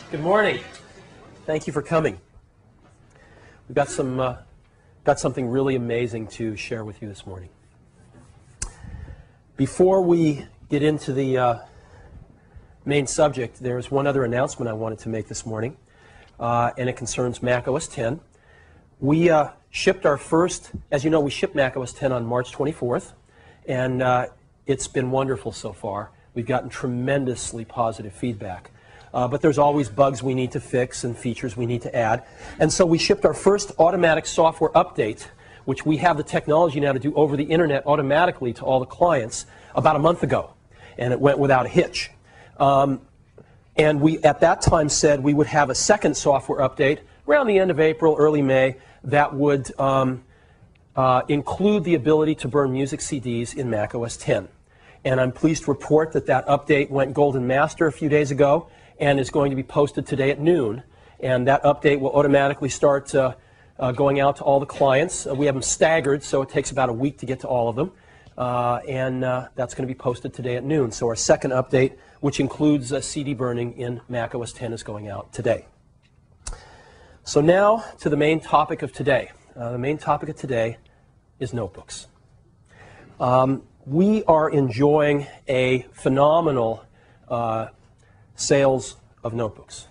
Good morning. Thank you for coming. We've got something really amazing to share with you this morning. Before we get into the main subject, there's one other announcement I wanted to make this morning, and it concerns Mac OS X. We shipped our first, as you know, we shipped Mac OS X on March 24th, and it's been wonderful so far. We've gotten tremendously positive feedback. But there's always bugs we need to fix and features we need to add. And so we shipped our first automatic software update, which we have the technology now to do over the internet automatically to all the clients, about a month ago. And it went without a hitch. And we, at that time, said we would have a second software update around the end of April, early May, that would include the ability to burn music CDs in Mac OS X. And I'm pleased to report that that update went Golden Master a few days ago and is going to be posted today at noon. And that update will automatically start going out to all the clients. We have them staggered, so it takes about a week to get to all of them. And that's going to be posted today at noon. So our second update, which includes CD burning in Mac OS X, is going out today. So now to the main topic of today. The main topic of today is notebooks. We are enjoying a phenomenal sales of notebooks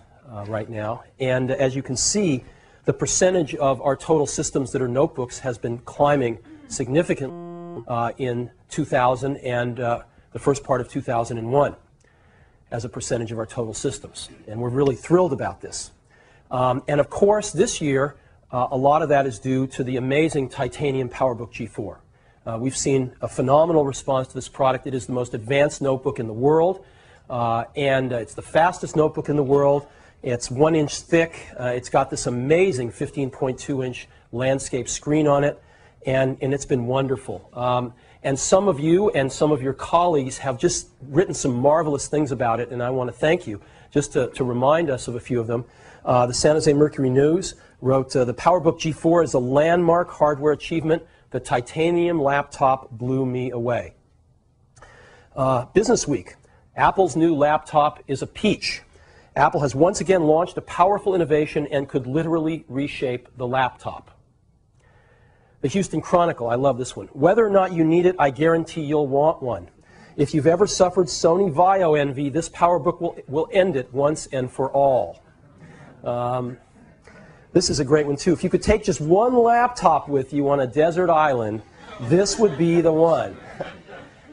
right now. And as you can see, the percentage of our total systems that are notebooks has been climbing significantly in 2000 and the first part of 2001 as a percentage of our total systems. And we're really thrilled about this. And of course, this year, a lot of that is due to the amazing titanium PowerBook G4. We've seen a phenomenal response to this product. It is the most advanced notebook in the world. And it's the fastest notebook in the world. It's 1 inch thick. It's got this amazing 15.2-inch landscape screen on it, and it's been wonderful. And some of you and some of your colleagues have just written some marvelous things about it, and I want to thank you. Just to remind us of a few of them, the San Jose Mercury News wrote, the PowerBook G4 is a landmark hardware achievement. The titanium laptop blew me away. Business Week. Apple's new laptop is a peach. Apple has once again launched a powerful innovation and could literally reshape the laptop. The Houston Chronicle, I love this one. Whether or not you need it, I guarantee you'll want one. If you've ever suffered Sony Vaio envy, this PowerBook will end it once and for all. This is a great one too. If you could take just one laptop with you on a desert island, this would be the one.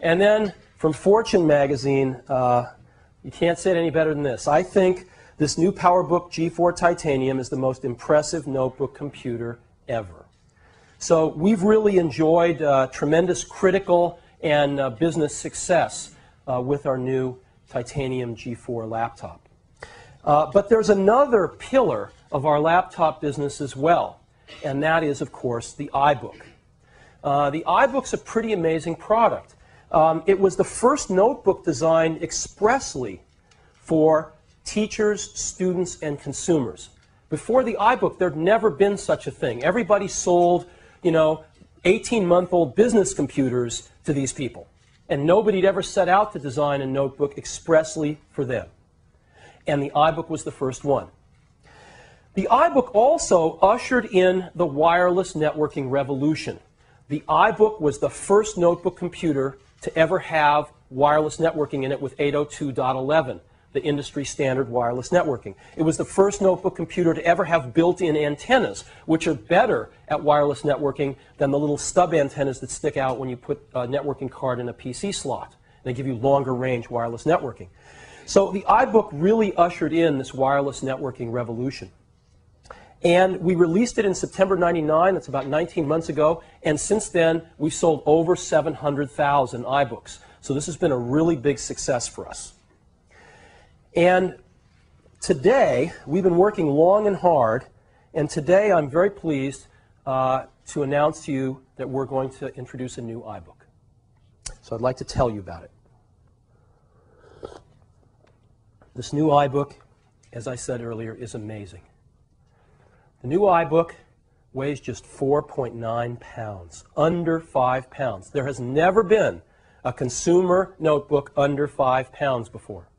And then from Fortune magazine, you can't say it any better than this. I think this new PowerBook G4 Titanium is the most impressive notebook computer ever. So we've really enjoyed tremendous critical and business success with our new Titanium G4 laptop. But there's another pillar of our laptop business as well, and that is, of course, the iBook. The iBook's a pretty amazing product. It was the first notebook designed expressly for teachers, students, and consumers. Before the iBook, there'd never been such a thing. Everybody sold, 18-month-old business computers to these people, and nobody'd ever set out to design a notebook expressly for them. And the iBook was the first one. The iBook also ushered in the wireless networking revolution. The iBook was the first notebook computer to ever have wireless networking in it with 802.11, the industry standard wireless networking. It was the first notebook computer to ever have built-in antennas, which are better at wireless networking than the little stub antennas that stick out when you put a networking card in a PC slot. They give you longer range wireless networking. So the iBook really ushered in this wireless networking revolution. And we released it in September '99, that's about 19 months ago, and since then we've sold over 700,000 iBooks. So this has been a really big success for us. And today, we've been working long and hard, and today I'm very pleased to announce to you that we're going to introduce a new iBook. So I'd like to tell you about it. This new iBook, as I said earlier, is amazing. The new iBook weighs just 4.9 pounds, under 5 pounds. There has never been a consumer notebook under 5 pounds before.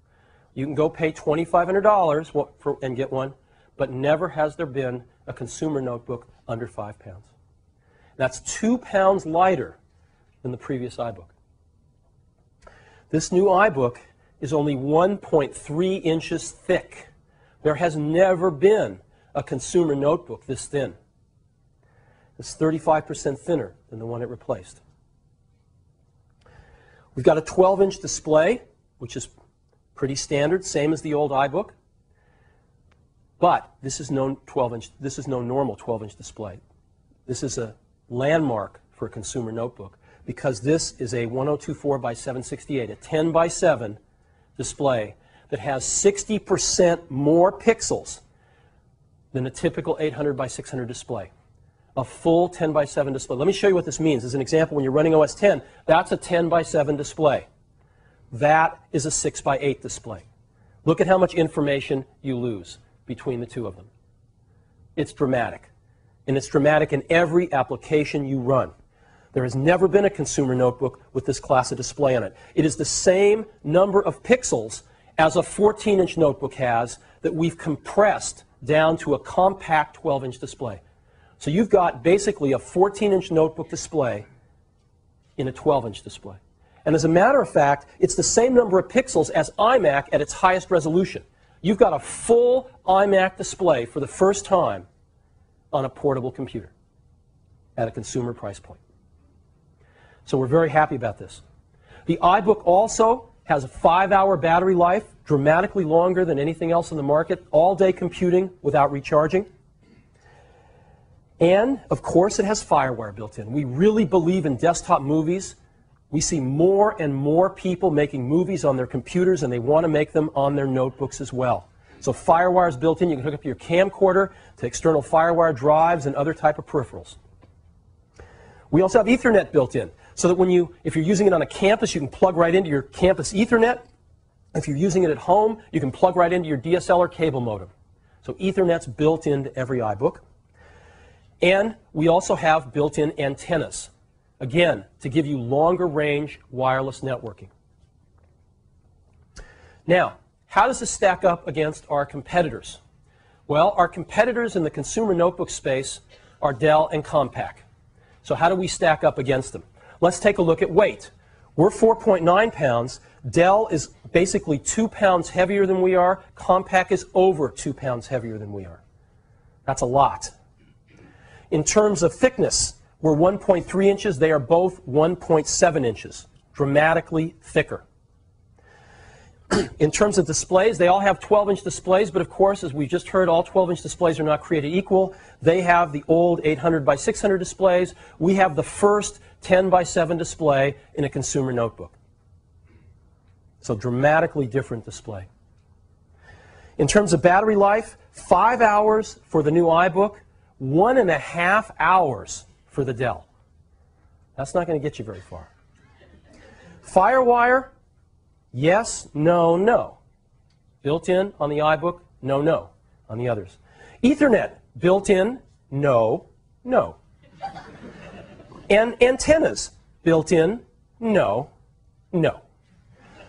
You can go pay $2,500 and get one, but never has there been a consumer notebook under 5 pounds. That's 2 pounds lighter than the previous iBook. This new iBook is only 1.3 inches thick. There has never been a consumer notebook this thin. It's 35% thinner than the one it replaced. We've got a 12-inch display, which is pretty standard, same as the old iBook. But this is no normal 12-inch display. This is a landmark for a consumer notebook because this is a 1024 by 768, a 10 by 7 display that has 60% more pixels than a typical 800 by 600 display. A full 10 by 7 display. Let me show you what this means. As an example, when you're running OS 10, that's a 10 by 7 display. That is a 6 by 8 display. Look at how much information you lose between the two of them. It's dramatic. And it's dramatic in every application you run. There has never been a consumer notebook with this class of display on it. It is the same number of pixels as a 14-inch notebook has that we've compressed down to a compact 12-inch display. So you've got basically a 14-inch notebook display in a 12-inch display. And as a matter of fact, it's the same number of pixels as iMac at its highest resolution. You've got a full iMac display for the first time on a portable computer at a consumer price point. So we're very happy about this. The iBook also has a 5-hour battery life, dramatically longer than anything else in the market, all-day computing without recharging. And, of course, it has FireWire built in. We really believe in desktop movies. We see more and more people making movies on their computers, and they want to make them on their notebooks as well. So FireWire is built in. You can hook up your camcorder to external FireWire drives and other type of peripherals. We also have Ethernet built in, so that if you're using it on a campus, you can plug right into your campus Ethernet. If you're using it at home, you can plug right into your DSL or cable modem. So Ethernet's built into every iBook. And we also have built-in antennas, again, to give you longer range wireless networking. Now, how does this stack up against our competitors? Well, our competitors in the consumer notebook space are Dell and Compaq. So how do we stack up against them? Let's take a look at weight. We're 4.9 pounds. Dell is basically 2 pounds heavier than we are. Compaq is over 2 pounds heavier than we are. That's a lot. In terms of thickness, we're 1.3 inches. They are both 1.7 inches, dramatically thicker. In terms of displays, they all have 12-inch displays, but of course, as we just heard, all 12-inch displays are not created equal. They have the old 800 by 600 displays. We have the first 10 by 7 display in a consumer notebook. So dramatically different display. In terms of battery life, 5 hours for the new iBook, 1.5 hours for the Dell. That's not going to get you very far. FireWire, yes, no, no. Built in on the iBook, no, no on the others. Ethernet, built in, no, no. And antennas, built in, no, no.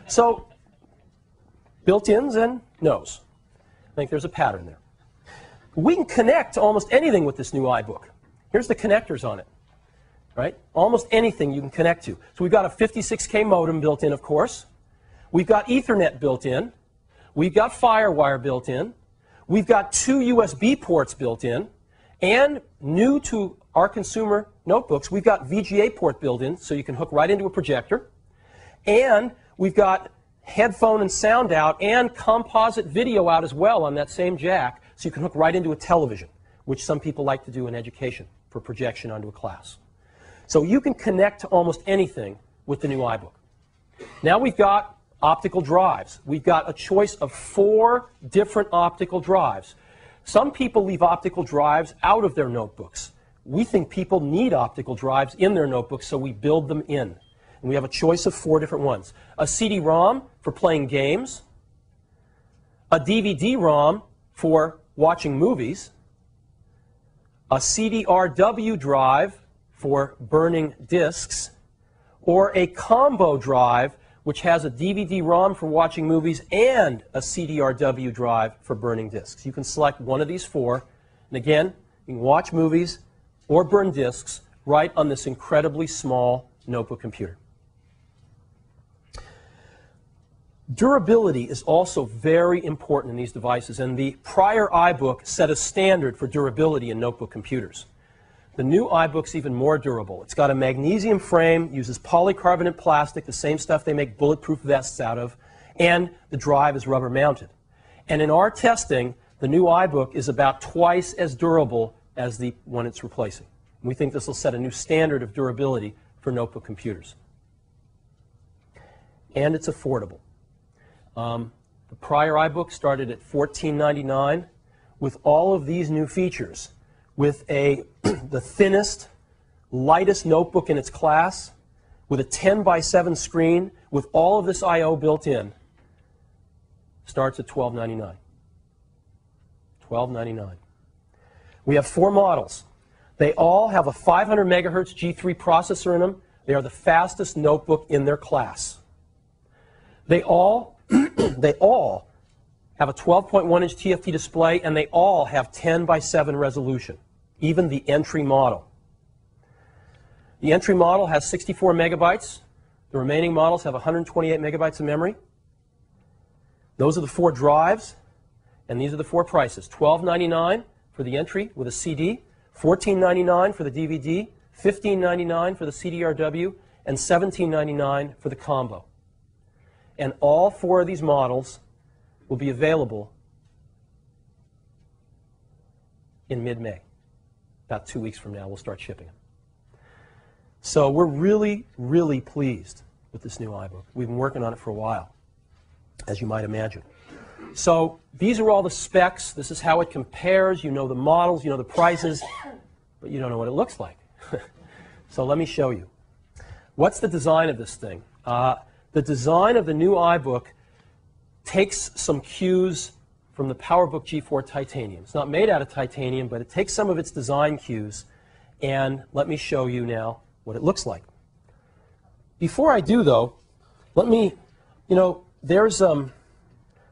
So, built-ins and no's. I think there's a pattern there. We can connect to almost anything with this new iBook. Here's the connectors on it, right? Almost anything you can connect to. So we've got a 56K modem built in, of course. We've got Ethernet built in. We've got FireWire built in. We've got 2 USB ports built in. And new to our consumer notebooks, we've got VGA port built in, so you can hook right into a projector. And we've got headphone and sound out and composite video out as well on that same jack, so you can hook right into a television, which some people like to do in education for projection onto a class. So you can connect to almost anything with the new iBook. Now we've got optical drives. We've got a choice of 4 different optical drives. Some people leave optical drives out of their notebooks. We think people need optical drives in their notebooks, so we build them in. And we have a choice of 4 different ones. A CD-ROM for playing games, a DVD-ROM for watching movies, a CD-RW drive for burning disks, or a combo drive which has a DVD-ROM for watching movies and a CDRW drive for burning discs. You can select one of these four, and again, you can watch movies or burn discs right on this incredibly small notebook computer. Durability is also very important in these devices, and the prior iBook set a standard for durability in notebook computers. The new iBook's even more durable. It's got a magnesium frame, uses polycarbonate plastic, the same stuff they make bulletproof vests out of, and the drive is rubber mounted. And in our testing, the new iBook is about twice as durable as the one it's replacing. We think this will set a new standard of durability for notebook computers. And it's affordable. The prior iBook started at $14.99 with all of these new features, with the thinnest, lightest notebook in its class, with a 10:7 screen, with all of this I/O built in. Starts at $12.99. $12.99. We have 4 models. They all have a 500 megahertz G3 processor in them. They are the fastest notebook in their class. They all have a 12.1-inch TFT display, and they all have 10:7 resolution, even the entry model. The entry model has 64 megabytes. The remaining models have 128 megabytes of memory. Those are the 4 drives, and these are the 4 prices. $12.99 for the entry with a CD, $14.99 for the DVD, $15.99 for the CDRW, and $17.99 for the combo. And all 4 of these models will be available in mid-May. About 2 weeks from now, we'll start shipping them. So we're really, really pleased with this new iBook. We've been working on it for a while, as you might imagine. So these are all the specs. This is how it compares. You know the models, you know the prices, but you don't know what it looks like. So let me show you. What's the design of this thing? The design of the new iBook takes some cues from the PowerBook G4 Titanium. It's not made out of titanium, but it takes some of its design cues, and let me show you now what it looks like. Before I do, though, let me, there's,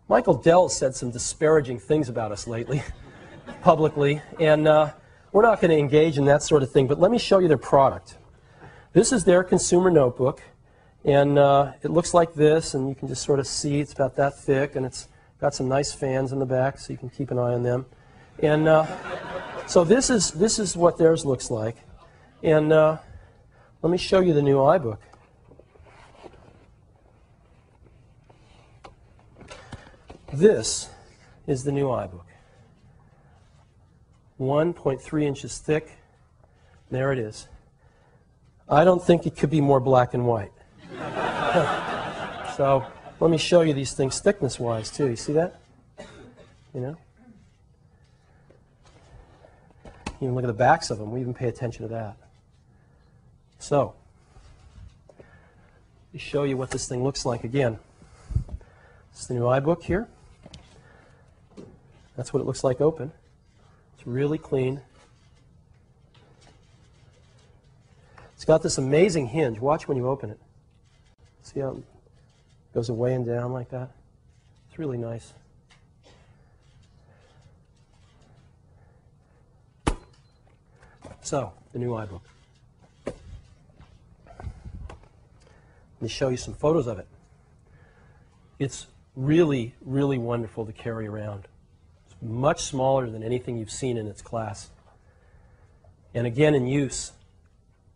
Michael Dell said some disparaging things about us lately, publicly, and we're not going to engage in that sort of thing, but let me show you their product. This is their consumer notebook. And it looks like this, and you can just sort of see it's about that thick, and it's got some nice fans in the back, so you can keep an eye on them. And so this is what theirs looks like. And let me show you the new iBook. This is the new iBook. 1.3 inches thick. There it is. I don't think it could be more black and white. So let me show you these things thickness-wise, too. You see that? You can look at the backs of them. We even pay attention to that. So let me show you what this thing looks like again. This is the new iBook here. That's what it looks like open. It's really clean. It's got this amazing hinge. Watch when you open it. See how it goes away and down like that? It's really nice. So, the new iBook. Let me show you some photos of it. It's really, really wonderful to carry around. It's much smaller than anything you've seen in its class. And again, in use,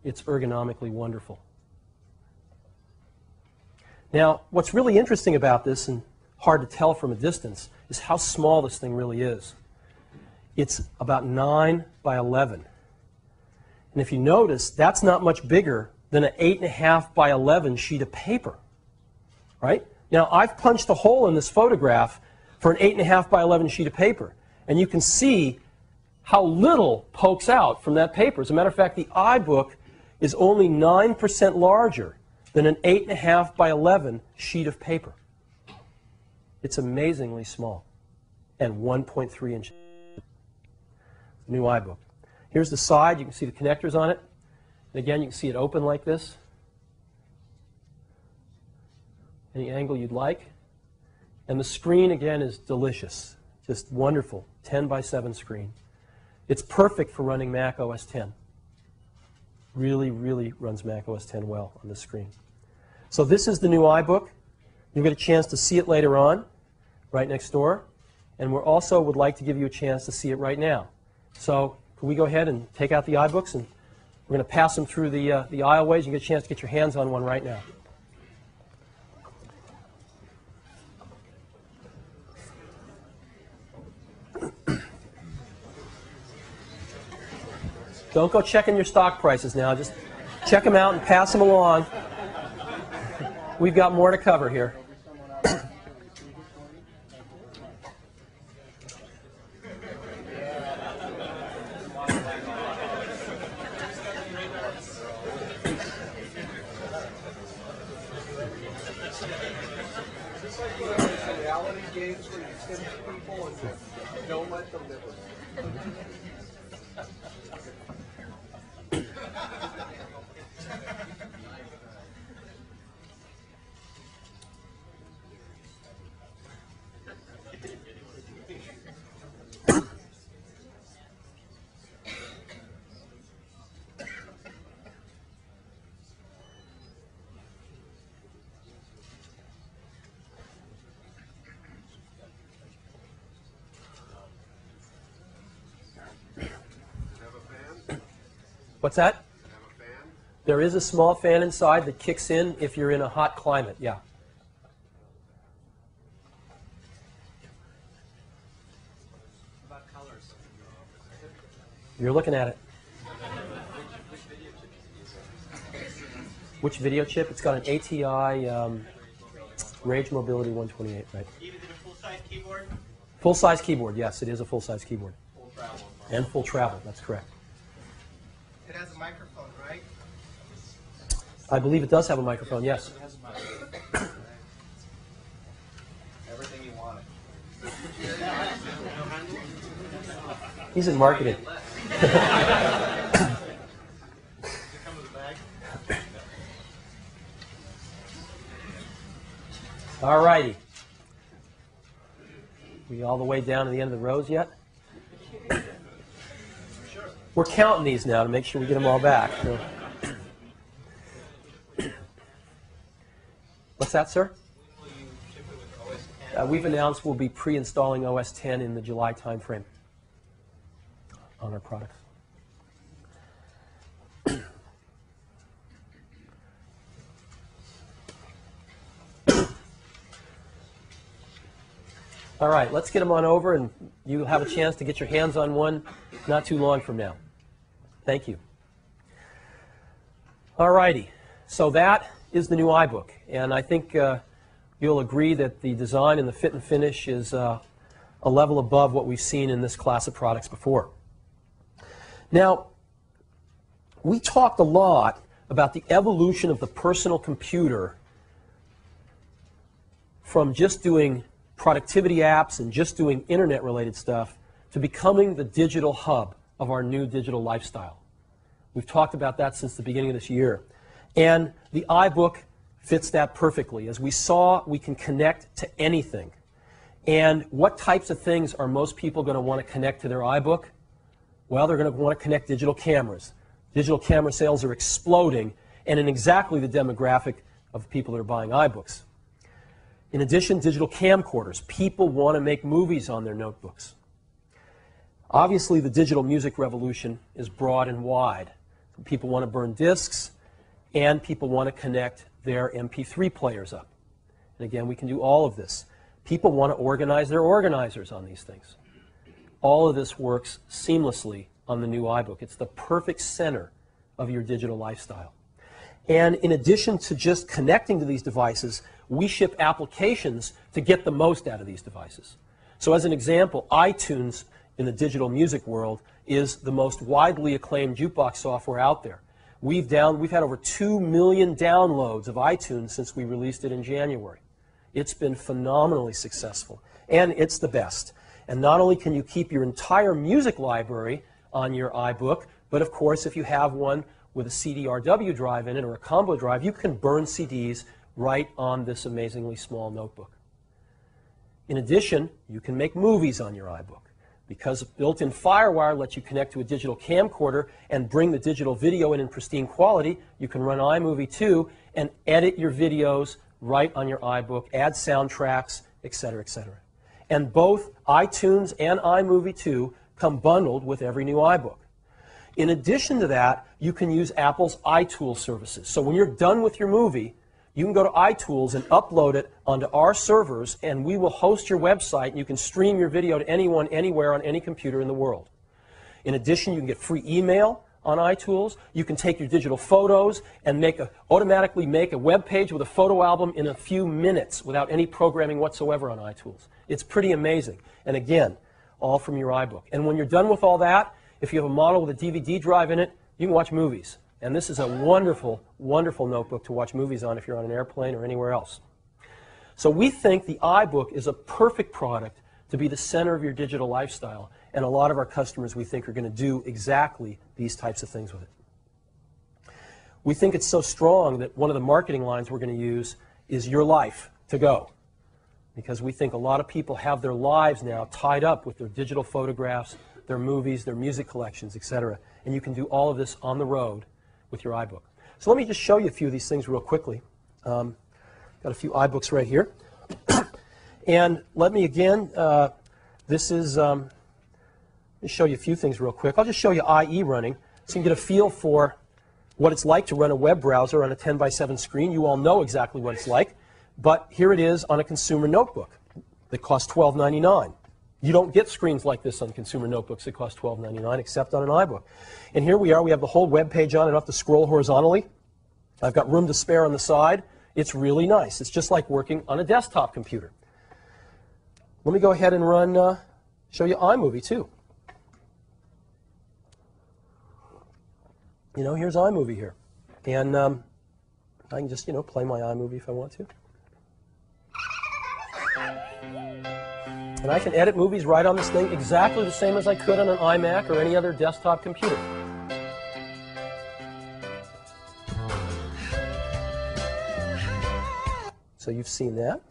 it's ergonomically wonderful. Now, what's really interesting about this, and hard to tell from a distance, is how small this thing really is. It's about 9 by 11. And if you notice, that's not much bigger than an 8.5 by 11 sheet of paper, right? Now, I've punched a hole in this photograph for an 8.5 by 11 sheet of paper, and you can see how little pokes out from that paper. As a matter of fact, the iBook is only 9% larger than an 8.5 by 11 sheet of paper. It's amazingly small, and 1.3 inches. New iBook. Here's the side. You can see the connectors on it. And again, you can see it open like this. any angle you'd like. And the screen, again, is delicious. Just wonderful. 10 by 7 screen. It's perfect for running Mac OS X. Really, really runs Mac OS X well on this screen. So this is the new iBook. You'll get a chance to see it later on, right next door. And we also would like to give you a chance to see it right now. So can we go ahead and take out the iBooks, and we're going to pass them through the aisleways. You get a chance to get your hands on one right now. Don't go checking your stock prices now. Just check them out and pass them along. We've got more to cover here. Reality games where you send people and don't let them live. What's that? There is a small fan inside that kicks in if you're in a hot climate, yeah. About colors. You're looking at it. Which video chip? It's got an ATI Rage Mobility 128, right? Even in a full-size keyboard? Full-size keyboard, yes, it is a full-size keyboard. Full travel. And full travel, that's correct. It has a microphone, right? I believe it does have a microphone, yes. It has a microphone. Everything you wanted. He's in marketing. All righty. We all the way down to the end of the rows yet? We're counting these now to make sure we get them all back. So. What's that, sir? We've announced we'll be pre-installing OS X in the July timeframe on our products. All right, let's get them on over, and you'll have a chance to get your hands on one not too long from now. Thank you. All righty, so that is the new iBook, and I think you'll agree that the design and the fit and finish is a level above what we've seen in this class of products before. Now, we talked a lot about the evolution of the personal computer from just doing productivity apps and just doing internet-related stuff to becoming the digital hub of our new digital lifestyle. We've talked about that since the beginning of this year. And the iBook fits that perfectly. As we saw, we can connect to anything. And what types of things are most people going to want to connect to their iBook? Well, they're going to want to connect digital cameras. Digital camera sales are exploding, and in exactly the demographic of people that are buying iBooks. In addition, digital camcorders. People want to make movies on their notebooks. Obviously, the digital music revolution is broad and wide. People want to burn discs, and people want to connect their MP3 players up. And again, we can do all of this. People want to organize their organizers on these things. All of this works seamlessly on the new iBook. It's the perfect center of your digital lifestyle. And in addition to just connecting to these devices, we ship applications to get the most out of these devices. So as an example, iTunes in the digital music world is the most widely acclaimed jukebox software out there. We've had over 2 million downloads of iTunes since we released it in January. It's been phenomenally successful, and it's the best. And not only can you keep your entire music library on your iBook, but of course if you have one with a CDRW drive in it or a combo drive, you can burn CDs right on this amazingly small notebook. In addition, you can make movies on your iBook. Because built-in FireWire lets you connect to a digital camcorder and bring the digital video in pristine quality, you can run iMovie too and edit your videos right on your iBook, add soundtracks, etc., etc. And both iTunes and iMovie 2 come bundled with every new iBook. In addition to that, you can use Apple's iTools services. So when you're done with your movie, you can go to iTools and upload it onto our servers, and we will host your website, and you can stream your video to anyone, anywhere, on any computer in the world. In addition, you can get free email on iTools. You can take your digital photos and automatically make a web page with a photo album in a few minutes without any programming whatsoever on iTools. It's pretty amazing. And again, all from your iBook. And when you're done with all that, if you have a model with a DVD drive in it, you can watch movies. And this is a wonderful, wonderful notebook to watch movies on if you're on an airplane or anywhere else. So we think the iBook is a perfect product to be the center of your digital lifestyle. And a lot of our customers, we think, are going to do exactly these types of things with it. We think it's so strong that one of the marketing lines we're going to use is "Your life to go." Because we think a lot of people have their lives now tied up with their digital photographs, their movies, their music collections, etc. And you can do all of this on the road with your iBook. So let me just show you a few of these things real quickly. Got a few iBooks right here. And let me again, this is, let me show you a few things real quick. I'll just show you IE running so you can get a feel for what it's like to run a web browser on a 10x7 screen. You all know exactly what it's like. But here it is on a consumer notebook that costs $12.99. You don't get screens like this on consumer notebooks that cost $12.99 except on an iBook. And here we are. We have the whole web page on. I don't have to scroll horizontally. I've got room to spare on the side. It's really nice. It's just like working on a desktop computer. Let me go ahead and run, show you iMovie too. You know, here's iMovie here. And I can just, play my iMovie if I want to. And I can edit movies right on this thing exactly the same as I could on an iMac or any other desktop computer. So you've seen that.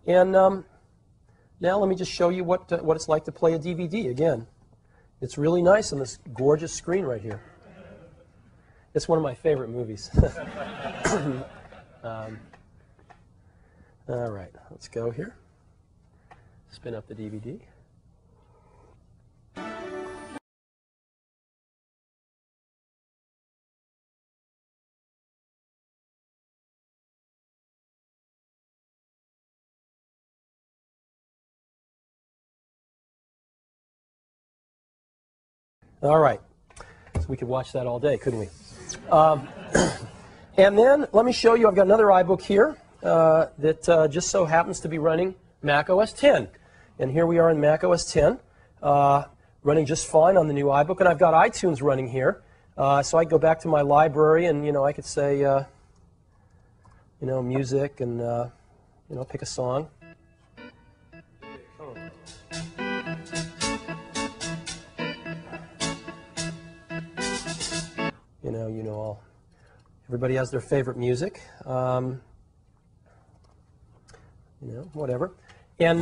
And now let me just show you what it's like to play a DVD again. It's really nice on this gorgeous screen right here. It's one of my favorite movies. All right, let's go here. Spin up the DVD. All right, so we could watch that all day, couldn't we? And then let me show you, I've got another iBook here that just so happens to be running Mac OS X. And here we are in Mac OS X, running just fine on the new iBook. And I've got iTunes running here. So I go back to my library and, I could say, music and, pick a song. All. Everybody has their favorite music. Whatever. And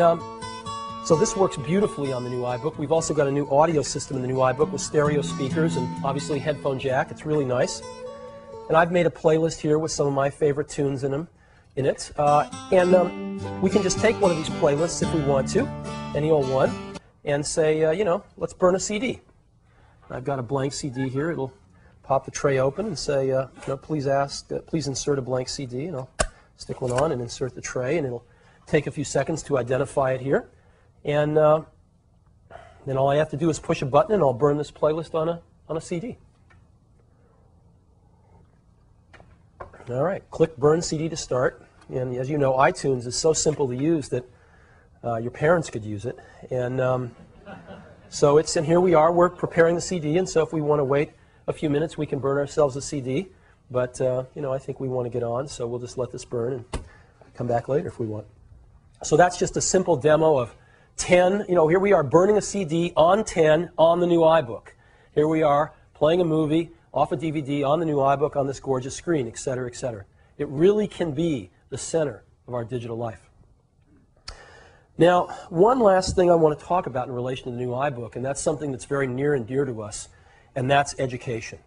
so this works beautifully on the new iBook. We've also got a new audio system in the new iBook with stereo speakers and obviously headphone jack. It's really nice. And I've made a playlist here with some of my favorite tunes in it. And we can just take one of these playlists if we want to, any old one, and say, let's burn a CD. I've got a blank CD here. It'll pop the tray open and say, please insert a blank CD. And I'll stick one on and insert the tray, and it'll take a few seconds to identify it here. And then all I have to do is push a button and I'll burn this playlist on a CD. All right, click Burn CD to start. And as you know, iTunes is so simple to use that your parents could use it. And so and here we are, we're preparing the CD, and so if we want to wait a few minutes, we can burn ourselves a CD. But, I think we want to get on, so we'll just let this burn and come back later if we want. So that's just a simple demo of 10. Here we are burning a CD on 10 on the new iBook. Here we are playing a movie off a DVD on the new iBook on this gorgeous screen, et cetera, et cetera. It really can be the center of our digital life. Now, one last thing I want to talk about in relation to the new iBook, and that's something that's very near and dear to us, and that's education.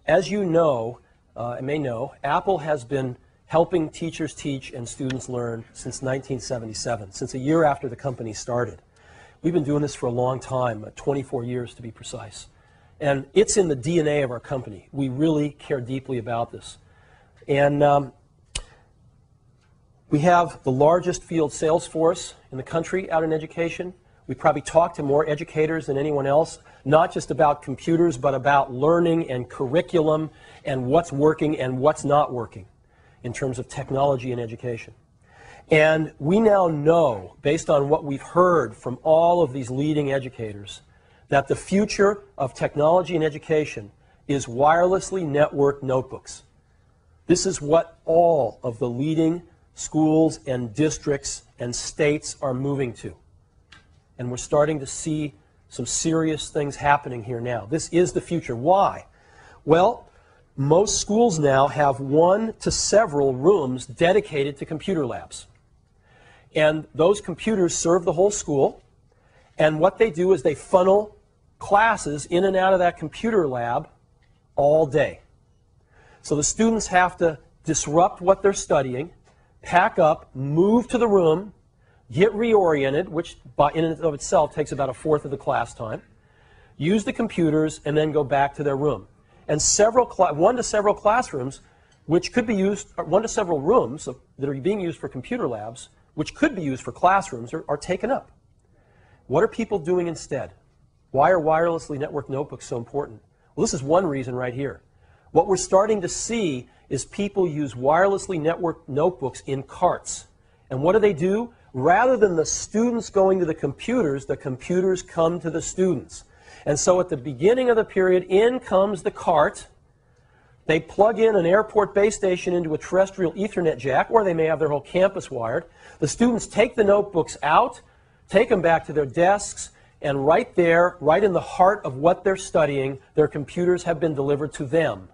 As you know, and may know, Apple has been helping teachers teach and students learn since 1977, since a year after the company started. We've been doing this for a long time, 24 years to be precise. And it's in the DNA of our company. We really care deeply about this. And we have the largest field sales force in the country out in education. We probably talk to more educators than anyone else, not just about computers, but about learning and curriculum and what's working and what's not working in terms of technology and education. And we now know, based on what we've heard from all of these leading educators, that the future of technology and education is wirelessly networked notebooks. This is what all of the leading schools and districts and states are moving to. And we're starting to see some serious things happening here now. This is the future. Why? Well, most schools now have 1 to several rooms dedicated to computer labs. And those computers serve the whole school. And what they do is they funnel classes in and out of that computer lab all day. So the students have to disrupt what they're studying, pack up, move to the room, get reoriented, which in and of itself takes about 1/4 of the class time, use the computers, and then go back to their room. And 1 to several classrooms, which could be used, 1 to several rooms that are being used for computer labs, which could be used for classrooms, are taken up. What are people doing instead? Why are wirelessly networked notebooks so important? Well, this is one reason right here. What we're starting to see is people use wirelessly networked notebooks in carts. And what do? Rather than the students going to the computers come to the students. And so at the beginning of the period, in comes the cart. They plug in an airport base station into a terrestrial Ethernet jack, or they may have their whole campus wired. The students take the notebooks out, take them back to their desks, and right there, right in the heart of what they're studying, their computers have been delivered to them.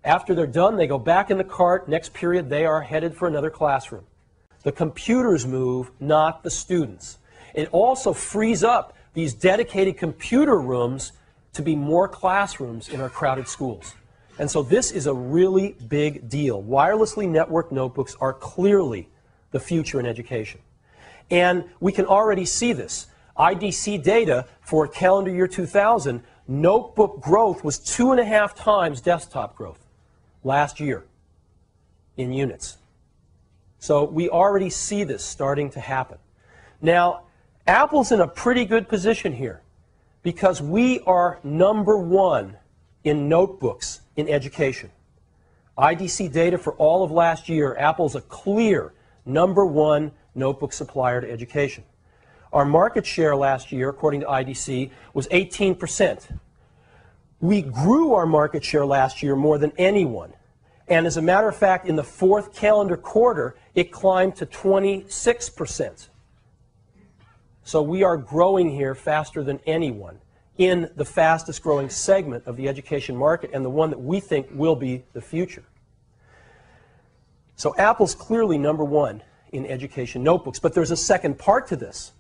After they're done, they go back in the cart. Next period, they are headed for another classroom. The computers move, not the students. It also frees up these dedicated computer rooms to be more classrooms in our crowded schools. And so this is a really big deal. Wirelessly networked notebooks are clearly the future in education. And we can already see this. IDC data for calendar year 2000, notebook growth was 2.5 times desktop growth last year in units. So we already see this starting to happen. Now, Apple's in a pretty good position here because we are #1 in notebooks in education. IDC data for all of last year, Apple's a clear #1 notebook supplier to education. Our market share last year, according to IDC, was 18%. We grew our market share last year more than anyone. And as a matter of fact, in the 4th calendar quarter, it climbed to 26%. So we are growing here faster than anyone in the fastest growing segment of the education market and the one that we think will be the future. So Apple's clearly #1 in education notebooks, but there's a second part to this.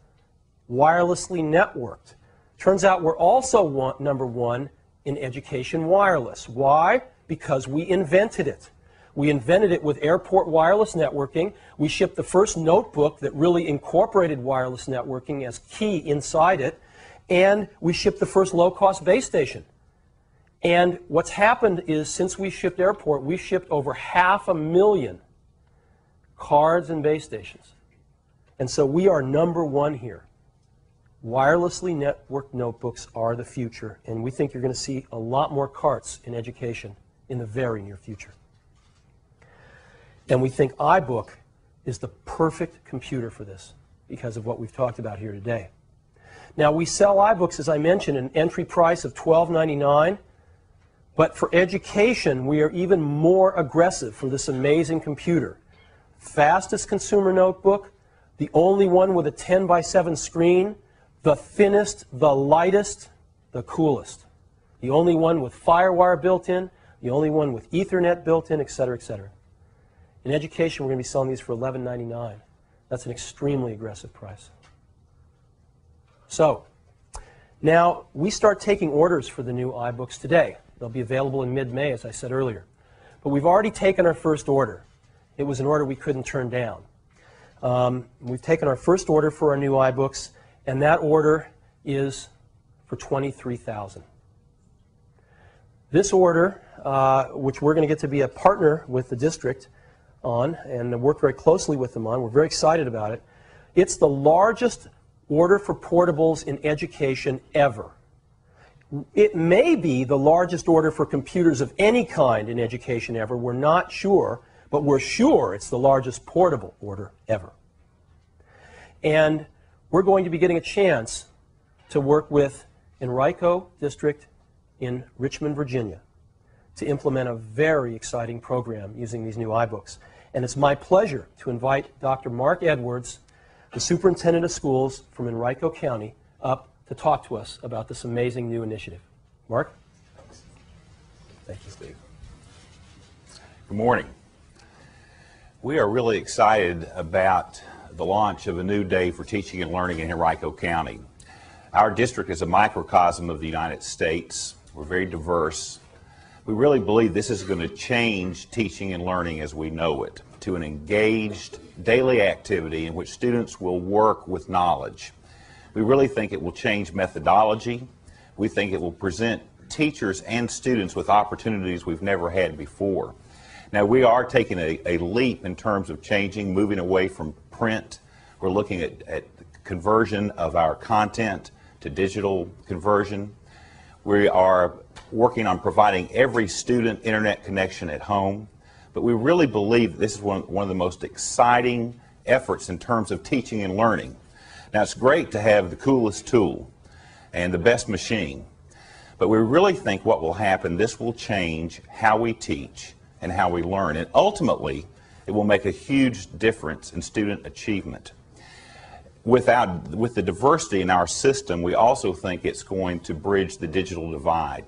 Wirelessly networked. Turns out we're also #1 in education wireless. Why? Because we invented it. We invented it with airport wireless networking. We shipped the first notebook that really incorporated wireless networking as key inside it. And we shipped the first low-cost base station. And what's happened is since we shipped airport, we shipped over 500,000 cards and base stations. And so we are #1 here. Wirelessly networked notebooks are the future, and we think you're going to see a lot more carts in education in the very near future. And we think iBook is the perfect computer for this because of what we've talked about here today. Now, we sell iBooks, as I mentioned, at an entry price of $12.99, but for education, we are even more aggressive for this amazing computer. Fastest consumer notebook, the only one with a 10:7 screen, the thinnest, the lightest, the coolest. The only one with FireWire built in, the only one with Ethernet built in, etc., etc. In education, we're going to be selling these for $11.99. That's an extremely aggressive price. So, now we start taking orders for the new iBooks today. They'll be available in mid-May, as I said earlier. But we've already taken our first order. It was an order we couldn't turn down. We've taken our first order for our new iBooks, and that order is for $23,000. This order, which we're going to get to be a partner with the district on and work very closely with them on, we're very excited about it. It's the largest order for portables in education ever. It may be the largest order for computers of any kind in education ever. We're not sure, but we're sure it's the largest portable order ever. And we're going to be getting a chance to work with Enrico District in Richmond, Virginia, to implement a very exciting program using these new iBooks. And it's my pleasure to invite Dr. Mark Edwards, the superintendent of schools from Enrico County, up to talk to us about this amazing new initiative. Mark? Thank you, Steve. Good morning. We are really excited about the launch of a new day for teaching and learning in Enrico County. Our district is a microcosm of the United States. We're very diverse. We really believe this is going to change teaching and learning as we know it to an engaged daily activity in which students will work with knowledge. We really think it will change methodology. We think it will present teachers and students with opportunities we've never had before. Now, we are taking a leap in terms of changing, moving away from print. We're looking at conversion of our content to digital conversion. We are working on providing every student internet connection at home. But we really believe this is one of the most exciting efforts in terms of teaching and learning. Now, it's great to have the coolest tool and the best machine, but we really think what will happen, this will change how we teach and how we learn, and ultimately, it will make a huge difference in student achievement. With the diversity in our system, we also think it's going to bridge the digital divide,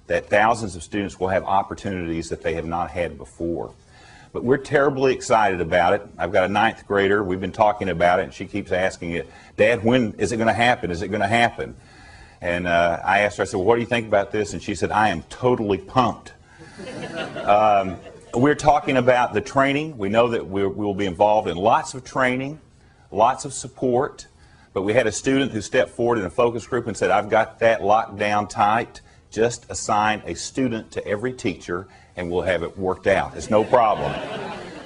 that thousands of students will have opportunities that they have not had before. But we're terribly excited about it. I've got a 9th grader. We've been talking about it, and she keeps asking it, Dad, when is it going to happen? Is it going to happen? And I asked her, I said, well, what do you think about this? And she said, I am totally pumped. We're talking about the training. We know that we will be involved in lots of training, lots of support. But we had a student who stepped forward in a focus group and said, I've got that locked down tight. Just assign a student to every teacher and we'll have it worked out. It's no problem.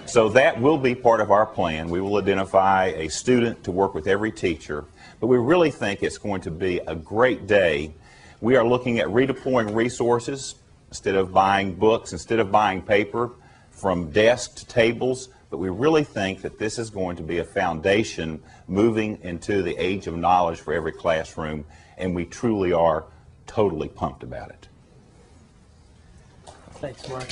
So that will be part of our plan. We will identify a student to work with every teacher, but we really think it's going to be a great day. We are looking at redeploying resources instead of buying books, instead of buying paper, from desks to tables, but we really think that this is going to be a foundation moving into the age of knowledge for every classroom, and we truly are totally pumped about it. Thanks, Mark.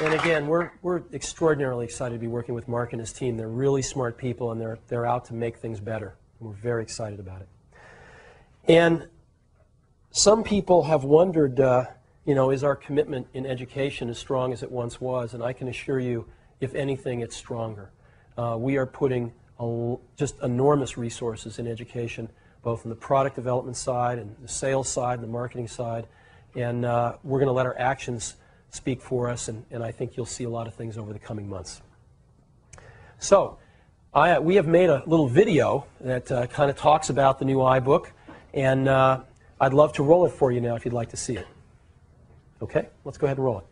And again, we're extraordinarily excited to be working with Mark and his team. They're really smart people, and they're out to make things better. And we're very excited about it. And some people have wondered, is our commitment in education as strong as it once was? And I can assure you, if anything, it's stronger. We are putting just enormous resources in education, both on the product development side and the sales side and the marketing side. And we're going to let our actions speak for us, and I think you'll see a lot of things over the coming months. So we have made a little video that kind of talks about the new iBook, and I'd love to roll it for you now if you'd like to see it. Okay, let's go ahead and roll it.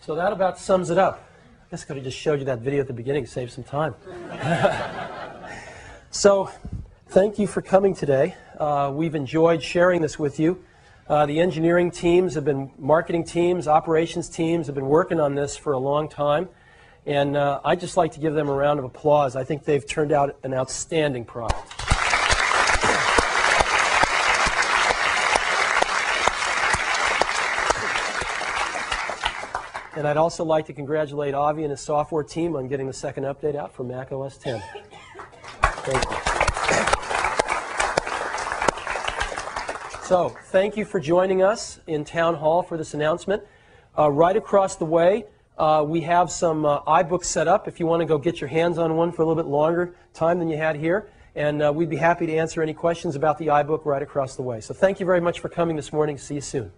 So that about sums it up. I guess I could have just showed you that video at the beginning, save some time. So, thank you for coming today. We've enjoyed sharing this with you. The engineering teams have been, marketing teams, operations teams have been working on this for a long time. And I'd just like to give them a round of applause. I think they've turned out an outstanding product. And I'd also like to congratulate Avi and his software team on getting the second update out for Mac OS X. Thank you. So, thank you for joining us in Town Hall for this announcement. Right across the way, we have some iBooks set up if you want to go get your hands on one for a little bit longer time than you had here. And we'd be happy to answer any questions about the iBook right across the way. So thank you very much for coming this morning. See you soon.